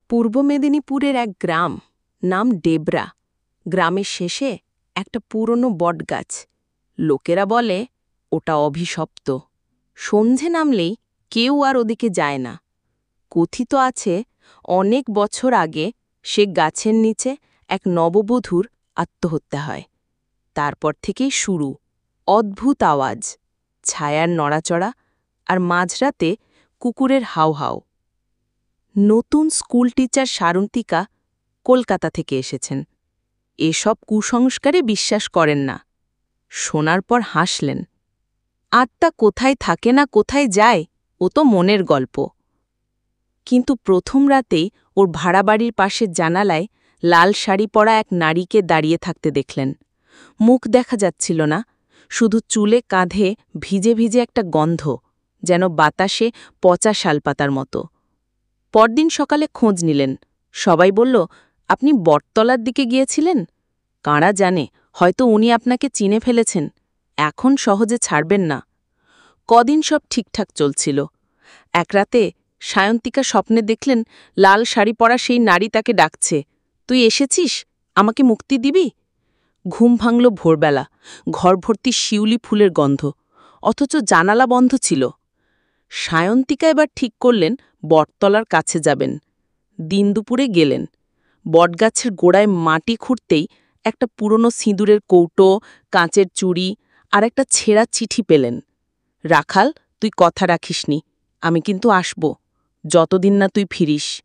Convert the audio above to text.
পূর্ব মেদিনীপুরের এক গ্রাম, নাম ডেবরা। গ্রামের শেষে একটা পুরনো বটগাছ। লোকেরা বলে ওটা অভিশপ্ত। সন্ধে নামলেই কেউ আর ওদিকে যায় না। কথিত আছে অনেক বছর আগে সে গাছের নিচে এক নববধূর আত্মহত্যা হয়। তারপর থেকেই শুরু অদ্ভুত আওয়াজ, ছায়ার নড়াচড়া আর মাঝরাতে কুকুরের হাউ-হাউ। নতুন স্কুল টিচার সারন্তিকা কলকাতা থেকে এসেছেন। এসব কুসংস্কারে বিশ্বাস করেন না। শোনার পর হাসলেন। আত্মা কোথায় থাকে না কোথায় যায় ও তো মনের গল্প। কিন্তু প্রথম রাতেই ওর ভাড়া বাড়ির পাশের জানালায় লাল শাড়ি পরা এক নারীকে দাঁড়িয়ে থাকতে দেখলেন। মুখ দেখা যাচ্ছিল না, শুধু চুলে কাঁধে ভিজে ভিজে একটা গন্ধ, যেন বাতাসে পচা শালপাতার মতো। পরদিন সকালে খোঁজ নিলেন। সবাই বলল, আপনি বটতলার দিকে গিয়েছিলেন। কারা জানে, হয়তো উনি আপনাকে চিনে ফেলেছেন, এখন সহজে ছাড়বেন না। কদিন সব ঠিকঠাক চলছিল। এক রাতে সায়ন্তিকা স্বপ্নে দেখলেন লাল শাড়ি পরা সেই নারী তাকে ডাকছে, তুই এসেছিস, আমাকে মুক্তি দিবি? ঘুম ভাঙল ভোরবেলা, ঘর ভর্তি শিউলি ফুলের গন্ধ, অথচ জানালা বন্ধ ছিল। সায়ন্তিকা এবার ঠিক করলেন বটতলার কাছে যাবেন। দিন দুপুরে গেলেন। বটগাছের গোড়ায় মাটি খুঁড়তেই একটা পুরনো সিঁদুরের কৌটো, কাঁচের চুড়ি আর একটা ছেঁড়া চিঠি পেলেন। রাখাল, তুই কথা রাখিসনি, আমি কিন্তু আসব, যতদিন না তুই ফিরিস।